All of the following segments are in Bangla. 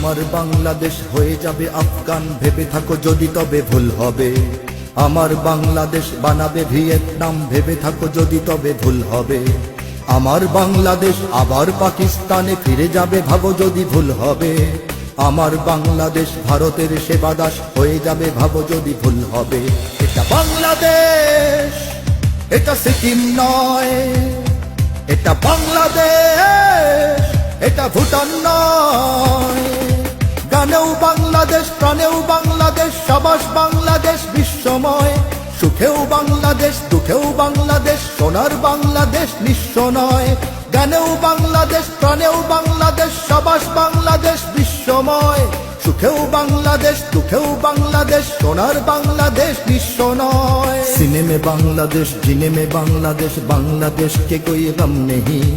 আমার বাংলাদেশ হয়ে যাবে আফগান, ভেবে থাকো যদি তবে ভুল হবে। আমার বাংলাদেশ বানাবে ভিয়েতনাম, ভেবে থাকো যদি তবে ভুল হবে। আমার বাংলাদেশ আবার পাকিস্তানে ফিরে যাবে, ভাবো যদি ভুল হবে। আমার বাংলাদেশ ভারতের সেবাদাস হয়ে যাবে, ভাবো যদি ভুল হবে। এটা বাংলাদেশ, এটা সিকিম নয়। এটা বাংলাদেশ, এটা ভুটান নয়। গানেও বাংলাদেশ, প্রাণেও বাংলাদেশ, সাবাস বাংলাদেশ বিশ্বময়। সুখেও বাংলাদেশ, দুঃখেও বাংলাদেশ, সোনার বাংলাদেশ নিঃস্ব নয়। গানেও বাংলাদেশ, প্রাণেও বাংলাদেশ, সাবাস বাংলাদেশ বিশ্বময়। সুখেও বাংলাদেশ, দুঃখেও বাংলাদেশ, সোনার বাংলাদেশ নিঃস্ব নয়। सीने में बांग्लादेश, जीने में बांग्लादेश, बांग्लादेश के कोई गम नहीं।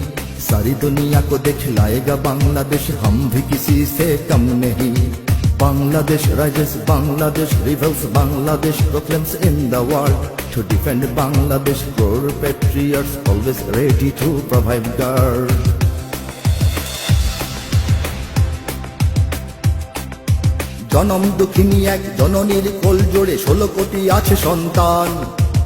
सारी दुनिया को दिखलाएगा बांग्लादेश, हम भी किसी से कम नहीं। Bangladesh rises, Bangladesh rebels, Bangladesh proclaims in the world to defend Bangladesh. Core patriots always ready to provide guard. জনম দুঃখিনী এক জননীর কোল জোড়ে 16 কোটি আছে সন্তান।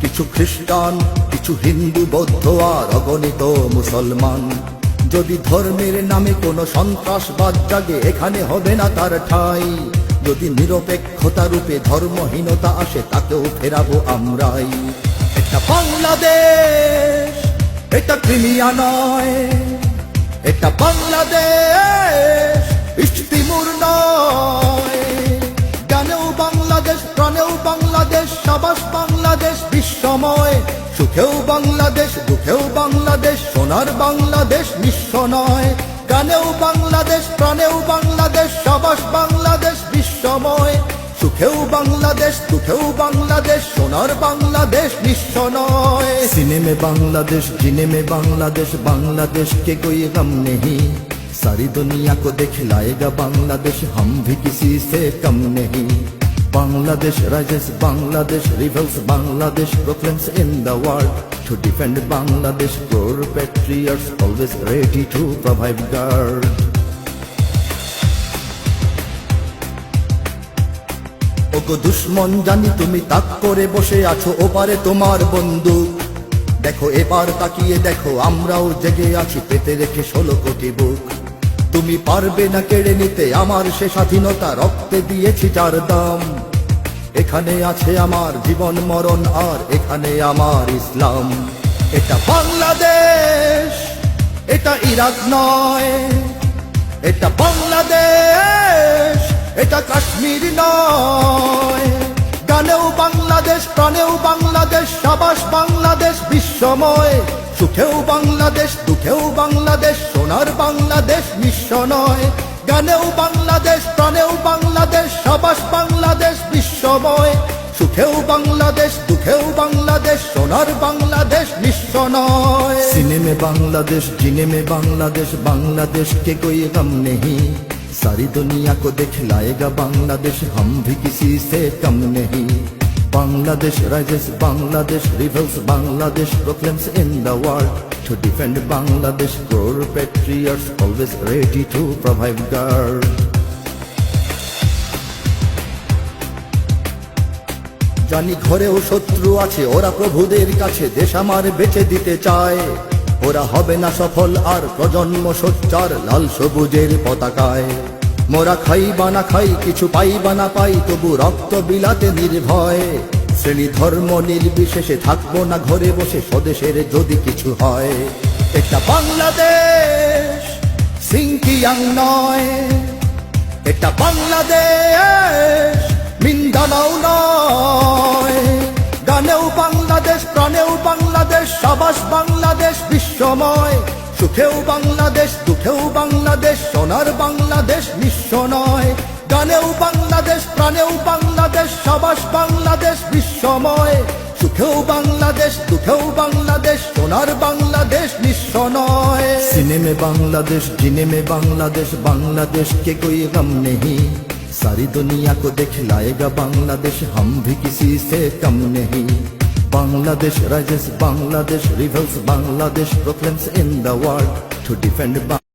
কিছু খ্রিস্টান, কিছু হিন্দু, বৌদ্ধ আর অগণিত মুসলমান। যদি ধর্মের নামে কোনো সন্ত্রাসবাদ জাগে, এখানে হবে না তার ঠাঁই। যদি নিরপেক্ষতা রূপে ধর্মহীনতা আসে, তাকেও ফেরাবো আমরাই। এটা বাংলাদেশ, এটা ক্রিমিয়া নয়। এটা বাংলাদেশ, ইস্ট তিমুর নয়। গানেও বাংলাদেশ, প্রাণেও বাংলাদেশ, সাবাস বাংলাদেশ বিশ্বময়। সুখেও বাংলাদেশ, দুঃখেও বাংলাদেশ, সোনার বাংলাদেশ নিঃস্ব নয়। গানেও বাংলাদেশ, প্রাণেও বাংলাদেশ, সাবাস বাংলাদেশ বিশ্বময়। সুখেও বাংলাদেশ, দুঃখেও বাংলাদেশ, সোনার বাংলাদেশ নিঃস্ব নয়। सीने में बांग्लादेश, जीने में बांग्लादेश, बांग्लादेश के कोई गम नहीं। सारी दुनिया को दिखलाएगा बांग्लादेश, हम भी किसी से कम नहीं। Bangladesh rises, Bangladesh rebels, Bangladesh proclaims in the world to defend Bangladesh. Core patriots always ready to provide guard. ওগো দুশ্মন জানি তুমি তাক করে বসে আছো, ওপারে তোমার বন্দুক। দেখো এবার তাকিয়ে দেখো, আমরাও জেগে আছি পেতে রেখে 16 কোটি বুক। তুমি পারবে না কেড়ে নিতে আমার সে স্বাধীনতা, রক্তে দিয়েছি যার দাম। এখানে আছে আমার জীবন মরণ, আর এখানে আমার ইসলাম। এটা বাংলাদেশ, এটা ইরাক নয়। এটা বাংলাদেশ, এটা কাশ্মীর নয়। গানেও বাংলাদেশ, প্রাণেও বাংলাদেশ, সাবাস বাংলাদেশ বিশ্বময়। সুখেও বাংলাদেশ, দুঃখেও বাংলাদেশ, সোনার বাংলাদেশ নিঃস্ব নয়। গানেও বাংলাদেশ, প্রাণেও বাংলাদেশ, সাবাস বাংলাদেশ বিশ্বময়। সুখেও বাংলাদেশ, দুঃখেও বাংলাদেশ, সোনার বাংলাদেশ নিঃস্ব নয়। सीने में बांग्लादेश, जीने में बांग्लादेश, बांग्लादेश के कोई गम नहीं। सारी दुनिया को दिखलाएगा बांग्लादेश, हम भी किसी से कम नहीं। Bangladesh rises, Bangladesh rebels, Bangladesh proclaims in the world to defend Bangladesh. Core patriots always ready to provide guard. জানি ঘরেও শত্রু আছে, ওরা প্রভুদের কাছে দেশ আমার বেঁচে দিতে চায়। ওরা হবে না সফল আর প্রজন্ম সোচ্চার লাল সবুজের পতাকায়। মোরা খাই বা না খাই, কিছু পাই বা না পাই, তবু রক্ত বিলাতে নির্ভয়। শ্রেণী ধর্ম নির্বিশেষে থাকবো না ঘরে বসে, স্বদেশের যদি কিছু হয়। এটা বাংলাদেশ, সিংকিয়াং নয়। এটা বাংলাদেশ, মিন্দানাও নয়। গানেও বাংলাদেশ, প্রাণেও বাংলাদেশ, সাবাস বাংলাদেশ বিশ্বময়। সুখেও বাংলাদেশ, দুঃখেও বাংলাদেশ, সোনার বাংলাদেশ নিঃস্ব নয়। গানেও বাংলাদেশ, প্রাণেও বাংলাদেশ, সাবাস বাংলাদেশ বিশ্বময়। সুখেও বাংলাদেশ, দুঃখেও বাংলাদেশ, সোনার বাংলাদেশ নিঃস্ব নয়। सीने में बांग्लादेश, जीने में बांग्लादेश, बांग्लादेश के कोई गम नहीं। सारी दुनिया को दिखलाएगा बांग्लादेश, हम भी किसी से कम नहीं। Bangladesh rises, Bangladesh rebels, Bangladesh proclaims in the world to defend